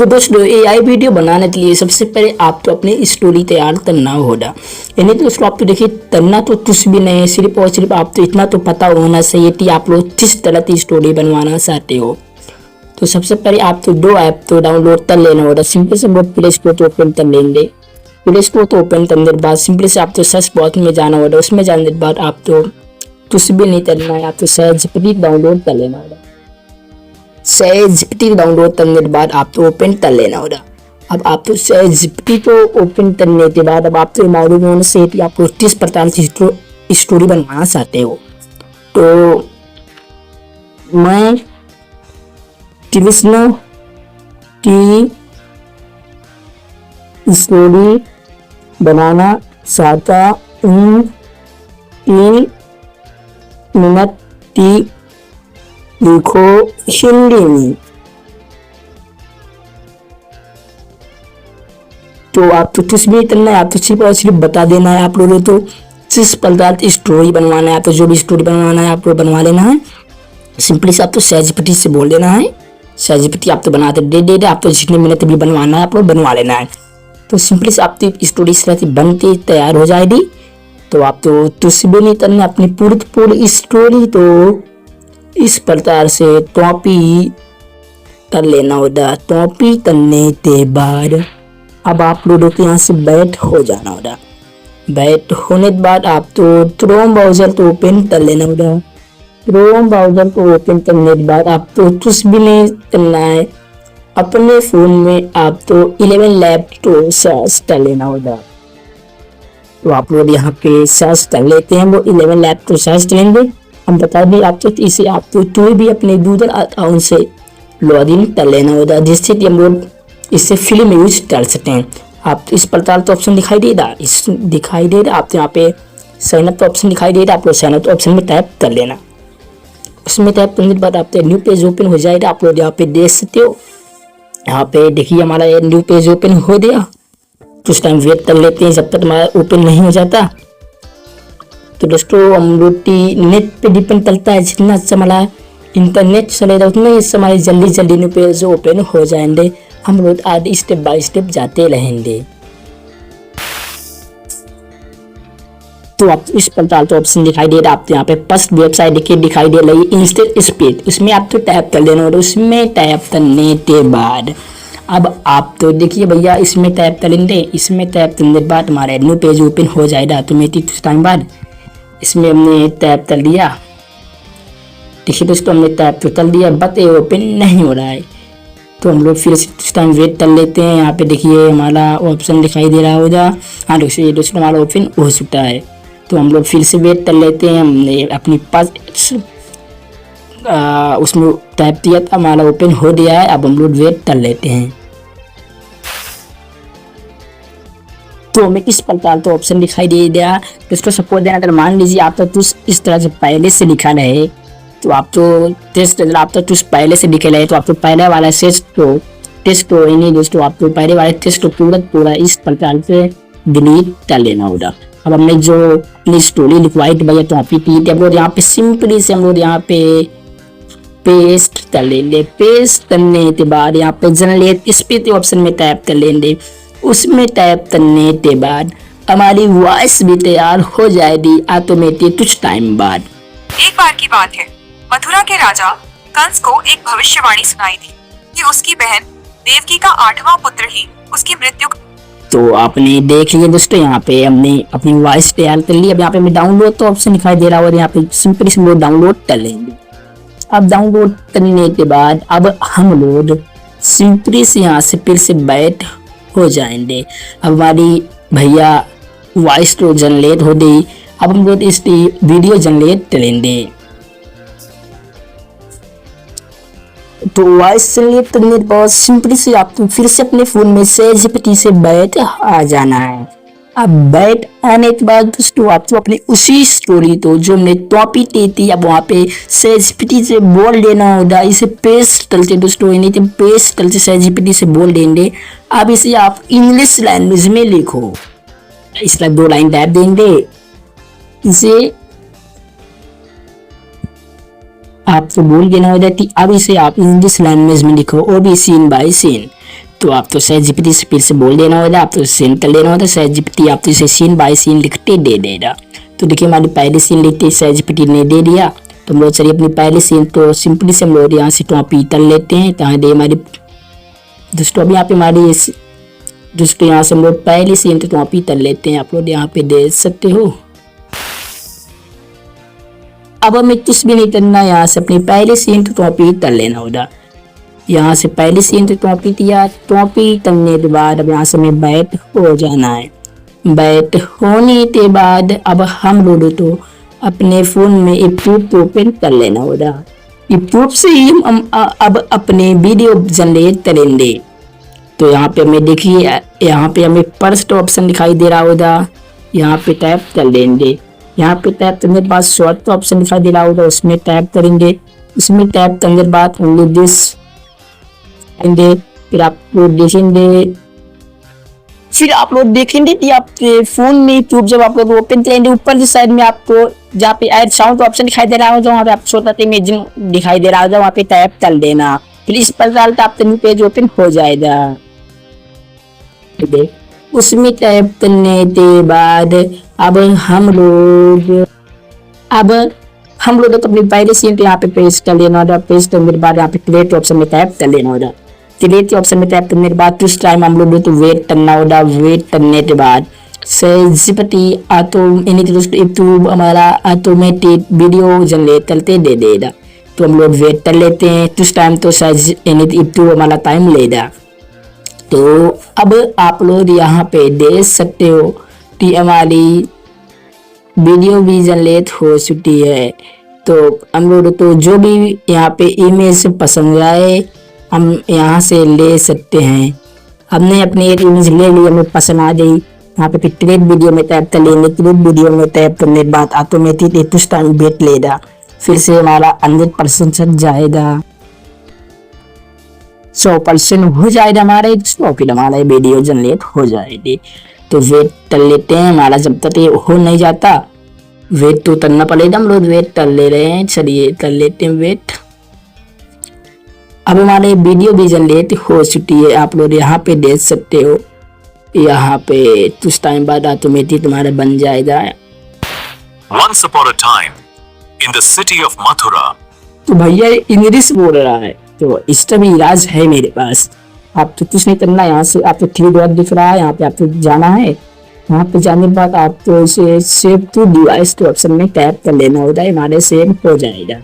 तो दोस्तों AI video बनाने के लिए सबसे पहले आप तो अपनी स्टोरी तैयार करना होगा। यानी तो दोस्तों आप तो देखिए करना तो कुछ भी नहीं है, सिर्फ और सिर्फ आप तो इतना तो पता होना चाहिए कि आप लोग किस तरह की स्टोरी बनवाना चाहते हो। तो सबसे पहले आप तो दो ऐप तो डाउनलोड कर लेना होगा। सिंपल से वो प्ले स्टोर तो ओपन कर लेंगे। प्ले स्टोर तो ओपन करने के बाद सिंपल से आप तो सर्च बॉक्स में जाना होगा। उसमें जाने के बाद आप तो कुछ भी नहीं करना है, आप तो ChatGPT डाउनलोड कर लेना होगा। ChatGPT डाउनलोड करने के बाद आप तो ओपन कर लेना होगा। अब आप तो ChatGPT को ओपन करने के बाद अब आप तो मालूम होने से कि आपको किस प्रकार की स्टोरी बनवाना चाहते हो। तो मैं कृष्ण की स्टोरी बनाना चाहता हूँ, 3 मिनट की लिखो हिंदी में। तो आप तो कुछ भी करना है, आप तो सिर्फ और सिर्फ बता देना है आप लोगों को किस प्रकार की स्टोरी बनवाना है। तो जो भी स्टोरी बनवाना है आप लोग बनवा लेना है। सिंपली से आप तो ChatGPT से बोल देना है, ChatGPT आप तो बनाते दे आप तो जितने मिनट भी बनवाना है आप लोग बनवा लेना है। तो सिंपली से आप तो स्टोरी इस तरह की बनती तैयार हो जाएगी। तो आप तो कुछ भी नहीं करना, अपनी पूरी स्टोरी तो इस प्रकार से कॉपी कर लेना होगा। कॉपी करने के बाद अब आप लोगों के यहाँ से बैठ हो जाना होगा। बैठ होने के बाद आप तो क्रोम ब्राउजर को ओपन कर लेना होगा। क्रोम ब्राउजर को ओपन करने के बाद आप तो कुछ भी नहीं करना है, अपने फ़ोन में आप तो 11 लैब को सर्च कर लेना होगा। तो आप लोग यहाँ पे सर्च कर लेते हैं, वो 11 लैब को सर्च करेंगे। हम बता दें आप तो इसे आप तो कोई भी अपने गूगल अकाउंट से लॉगिन कर लेना होगा, जिससे कि हम लोग इससे फिल्म यूज कर सकते हैं। आप इस प्रकार तो ऑप्शन दिखाई दे रहा आप तो यहाँ पे साइन अप ऑप्शन दिखाई दे रहा, आप लोग साइन अप ऑप्शन में टाइप कर लेना। उसमें टाइप करने के बाद आप न्यू पेज ओपन हो जाएगा। आप लोग यहाँ पे देख सकते हो, यहाँ पे देखिए हमारा ये न्यू पेज ओपन हो गया। कुछ टाइम वेट कर लेते हैं जब तक हमारा ओपन नहीं हो जाता। तो दोस्तों हम लोग की नेट पे डिपेंड करता है, जितना अच्छा हमारा इंटरनेट चलेगा उतना ही हमारे जल्दी न्यू पेज ओपन हो जाएंगे। हम लोग आज स्टेप बाय स्टेप जाते रहेंगे। तो आप इस प्रकार तो ऑप्शन दिखाई दे रहा है, आपको यहाँ पे फर्स्ट वेबसाइट दिखाई दे रही है इंस्टेंट स्पीड, उसमें आपको टैप कर लेना और उसमें टैप करने के बाद अब आप तो देखिए भैया इसमें टैप करेंगे। इसमें टैप करने के बाद हमारा न्यू पेज ओपन हो जाएगा ऑटोमेटिक। कुछ टाइम बाद इसमें हमने टैप कर दिया। देखिए दोस्तों हमने टैप तो कर दिया, बट ये ओपन नहीं हो रहा है। तो हम लोग फिर कुछ टाइम वेट कर लेते हैं। यहाँ पे देखिए हमारा ऑप्शन दिखाई दे रहा होगा। हाँ दोस्तों हमारा ओपन हो चुका है। तो हम लोग फिर से वेट कर लेते हैं। हमने अपनी पास उसमें टाइप किया था, हमारा ओपन हो गया है। अब हम लोग वेट कर लेते हैं। तो हमें किस प्रकार तो ऑप्शन दिखाई दे दिया। इसको सपोर्ट देना, अगर मान लीजिए आप तो इस तरह से पहले से लिखा रहे तो आप तो टेस्ट, अगर आप तो पहले से लिखे रहे तो आप तो पहले वाला टेस्ट तो नहीं दोस्तों, आप तो पहले वाले टेस्ट को पूरा इस प्रकार से डिलीट कर लेना होगा। अब हमने जो अपनी स्टोरी लिखवाई थी भैया टॉपिक की, हम लोग यहाँ पे सिंपली से हम लोग यहाँ पे पेस्ट कर लेंगे। पेस्ट करने के बाद यहाँ पे जनरेट स्पीच ऑप्शन में टैप कर लेंगे। उसमें टैप करने के बाद हमारी वॉइस भी तैयार हो जाएगी ऑटोमेटिक कुछ टाइम बाद। एक बार की बात है, मथुरा के राजा कंस को एक भविष्यवाणी सुनाई थी कि उसकी बहन देवकी का 8वां पुत्र ही उसकी मृत्यु। तो आपने देख लिया दोस्तों, यहाँ पे हमने अपनी वॉइस तैयार कर ली। अब यहाँ पे हमें डाउनलोड तो ऑप्शन दिखाई दे रहा है और यहाँ पे सिंपली से लोग डाउनलोड कर लेंगे। अब डाउनलोड करने के बाद अब हम लोग सिंपली से यहाँ से फिर से बैठ हो जाएंगे। अब हमारी भैया वॉइस तो जनरेट हो गई। अब हम लोग इस वीडियो जनरेट करेंगे। तो वॉइस जनरेट करने के बाद सिंपली से आपको फिर से अपने फोन में ChatGPT से बैठ आ जाना है। अब बैठ आने के बाद दोस्तों आपको अपनी उसी स्टोरी तो जो हमने कॉपी की थी अब वहाँ पे ChatGPT से बोल देना होगा। इसे पेस्ट करके दोस्तों, नहीं तो पेस्ट करके ChatGPT से बोल देंगे। अब इसे आप इंग्लिश लैंग्वेज में लिखो। इस तरह 2 लाइन टाइप देंगे। इसे आपको बोल देना होगा कि अब इसे आप इंग्लिश लैंग्वेज में लिखो, और भी सीन बाय सीन। तो आप तो ChatGPT से फिर से बोल देना होगा, आप तो सेंड कर लेना होगा। ChatGPT आप तो इसे सीन बाय सीन लिखते दे देगा। तो देखिए हमारी पहली सीन लिखते ChatGPT ने दे दिया। तो हम लोग चलिए अपनी पहली सीन तो सिंपली से हम लोग यहाँ से टॉपी कर लेते हैं। तो यहाँ दे हमारी दोस्तों अभी यहाँ पे हमारी दोस्तों यहाँ से हम लोग पहली सीन तो टॉपी कर लेते हैं। आप लोग यहाँ पे देख सकते हो। अब हमें कुछ भी नहीं करना, यहाँ से अपनी पहली सीन तो टॉपी कर लेना होगा। यहाँ से पहली सीन तो टॉपी किया, टॉपी करने के बाद अब यहाँ से हमें बैट हो जाना है। बैट होने के बाद अब हम लोग तो अपने फोन में यूट्यूब ओपन कर लेना होगा। यूट्यूब से ही हम अब अपने वीडियो जनरेट करेंगे। तो यहाँ पे हमें देखिए, यहाँ पे हमें फर्स्ट ऑप्शन दिखाई दे रहा होगा, यहाँ पे टैप कर लेंगे। यहाँ पे टैप करने के बाद शॉर्ट ऑप्शन दिखाई दे रहा होगा, उसमें टैप करेंगे। उसमें टैप करने के बाद हम लोग फिर आप लोग देखेंगे, फिर आप लोग देखेंगे कि आपके फोन में यूट्यूब जब आप लोग ओपन करेंगे, ऊपर की साइड में आपको जहाँ पे ऐड साउंड ऑप्शन दिखाई दे रहा होगा, वहाँ पे आप छोटा सा इमेजिन दिखाई दे रहा होगा, वहाँ पे टैप कर देना। फिर इस पर डालता आपका न्यू पेज ओपन हो जाएगा। उसमें टैप करने के बाद अब हम लोग तो अपनी पहले सीन पे यहाँ पे पेस्ट कर लेना होगा। पेस्ट करने के बाद यहाँ पे क्रिएट ऑप्शन में टैप कर लेना होगा। क्रिएट ऑप्शन में टैप करने के बाद कुछ टाइम हम लोग तो वेट करना होगा। वेट करने के बाद ChatGPT यूट्यूब हमारा ऑटोमेटिक वीडियो जनरेट करते दे देगा। तो हम लोग वेट कर लेते हैं कुछ टाइम, तो यूट्यूब हमारा टाइम लेगा। तो अब आप लोग यहाँ पे देख सकते हो कि हमारी वीडियो भी जनरेट हो चुकी है। तो हम लोग तो जो भी यहाँ पे इमेज पसंद आए हम यहाँ से ले सकते हैं। हमने अपनी एक इमेज ले ली, हमें पसंद आ गई, यहाँ पे क्रिएट वीडियो में टैप कर लेंगे। क्रिएट वीडियो में टैप करने के बाद ऑटोमेटिक कुछ टाइम वेट लेगा, फिर से हमारा 100% चल जाएगा, 100% हो जाएगा हमारा, फिर हमारा वीडियो जनरेट हो जाएगी। तो वेट कर लेते हैं, हमारा जब तक ये हो नहीं जाता वेट तो करना पड़ेगा। हम लोग वेट कर ले रहे हैं, चलिए कर लेते हैं वेट। अब हमारे वीडियो भी जनरेट हो चुकी है, आप लोग यहाँ पे देख सकते हो। यहाँ पे कुछ टाइम बाद ऑटोमेटिक तुम्हारा बन जाएगा। Once upon a time, in the city of Mathura, तो भैया इंग्लिश बोल रहा है, तो इसका भी इलाज है मेरे पास। आप तो कुछ नहीं करना, यहाँ से आपको 3 डॉट दिख रहा है, यहाँ पे आपको जाना है। यहाँ पे जाने के बाद आपको इसे सेव टू डिवाइस के ऑप्शन में टैप कर लेना होता है, हमारे सेव हो जाएगा।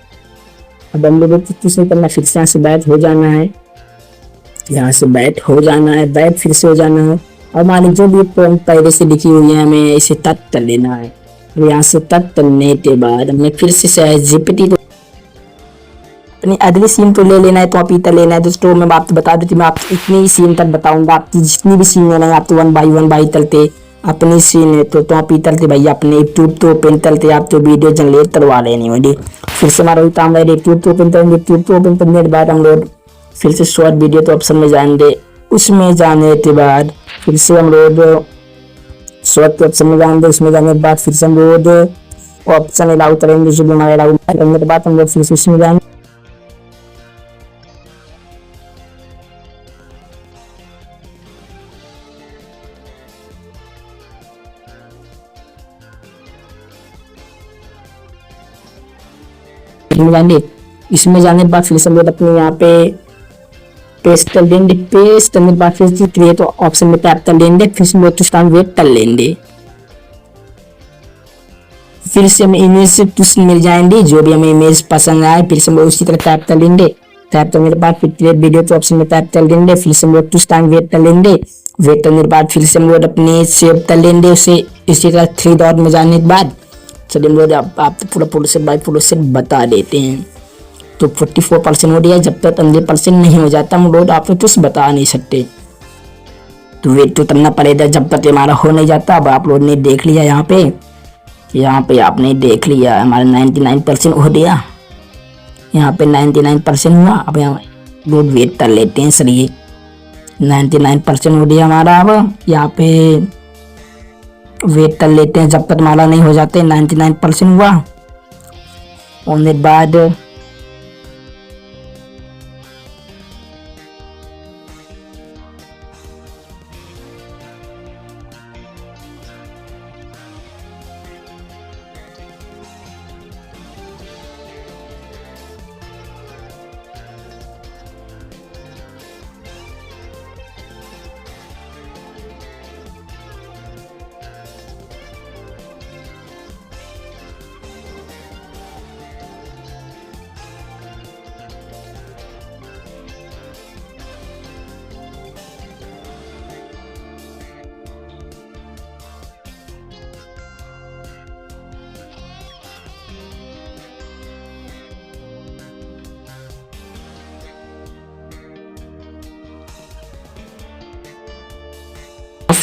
अब हम लोगों को कुछ नहीं करना, फिर से यहाँ से बैक हो जाना है, यहाँ से बैक हो जाना है, बैक फिर से हो जाना है। और हमारी जो भी प्रॉम्प्ट पहले से लिखी हुई है हमें इसे टच कर लेना है। अब यहाँ से टच करने के बाद हमें फिर से ChatGPT को अपनी अगली सीन तो ले लेना है, तो आप इतना लेना है। दोस्तों मैं आपको बता देती हूँ, मैं आपको इतनी ही सीन तक बताऊंगा, आपकी जितनी भी सीन लेना है आप तो 1 बाई तलते अपनी सीन है तो आप ही तलते भैया अपने यूट्यूब तो ओपन तलते, आप तो वीडियो जनरेट करवा लेनी होगी। फिर से हमारा काम है यूट्यूब तो ओपन करेंगे। यूट्यूब तो ओपन करने के बाद हम लोग फिर से शॉर्ट वीडियो तो ऑप्शन में जाएंगे। उसमें जाने के बाद फिर से हम लोग शॉर्ट के ऑप्शन में जाएंगे। उसमें जाने के बाद फिर से हम लोग ऑप्शन अलाउ करेंगे, जो हमारे अलाउ करने के बाद हम लोग फिर से उसमें जाएंगे। इसमें जाने के बाद फिर से हम लोग अपने यहाँ पे पेस्ट कर देंगे। पेस्ट करने के बाद फिर से क्रिएट ऑप्शन में टैप कर लेंगे, फिर से हम लोग कुछ टाइम वेट कर लेंगे। फिर से हमें इमेज से कुछ मिल जाएंगे, जो भी हमें इमेज पसंद आए फिर से हम लोग उसी तरह टैप कर लेंगे। टैप करने के बाद फिर क्रिएट वीडियो के ऑप्शन में टैप कर लेंगे, फिर से हम लोग कुछ टाइम वेट कर लेंगे। वेट करने के बाद फिर से हम लोग अपने सेव कर लेंगे उसे इसी तरह 3 डॉट में जाने के बाद। चलिए हम लोग आप पूरा प्रोसेस बाय प्रोसेस बता देते हैं। तो 44% हो गया, जब तक 100% नहीं हो जाता हम लोग आपको कुछ बता नहीं सकते, तो वेट तो करना पड़ेगा जब तक हमारा हो नहीं जाता। अब आप लोग ने देख लिया, यहाँ पे आपने देख लिया हमारा 99% हो गया, यहाँ पे 99% हुआ। अब यहाँ लोग वेट कर लेते हैं, चलिए 99% हो गया हमारा। अब यहाँ पे वेट कर लेते हैं जब तक हमारा नहीं हो जाते। 99% हुआ, होने के बाद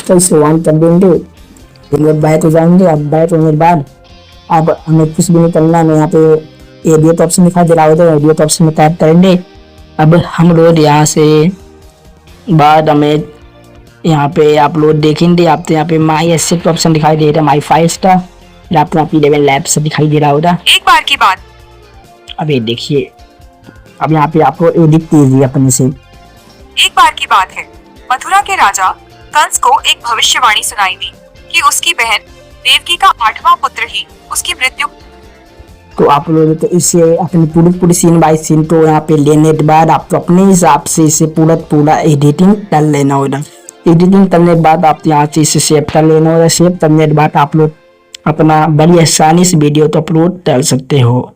तो इसे ऑन कर देंगे। फिर बैक हो जाएंगे। अब बैक होने के बाद अब हमें कुछ भी नहीं करना है। यहाँ पे एडियो ऑप्शन दिखाई दे रहा होता है, एडियो ऑप्शन में टैप करेंगे। अब हम लोग यहाँ से बाद हमें यहाँ पे आप लोग देखेंगे, आप तो यहाँ पे माई एसेट ऑप्शन दिखाई दे रहा है, माई 5 स्टार, लैपटॉप 11 लैब्स दिखाई दे रहा होगा। एक बार की बात अब ये देखिए, अब यहाँ पे आपको एडिट कीजिए अपने से। एक बार की बात है, मथुरा के राजा कंस को एक भविष्यवाणी सुनाई दी कि उसकी बहन देवकी का 8वां पुत्र ही उसकी मृत्यु। तो आप लोग तो इसे अपनी पूरी सीन बाय सीन तो यहाँ पे लेने के बाद आपको अपने हिसाब से इसे पूरा एडिटिंग कर लेना होगा। एडिटिंग करने के बाद आप यहाँ से इसे सेव कर लेना होगा। सेव करने के बाद आप लोग अपना बड़ी आसानी से वीडियो तो अपलोड कर सकते हो।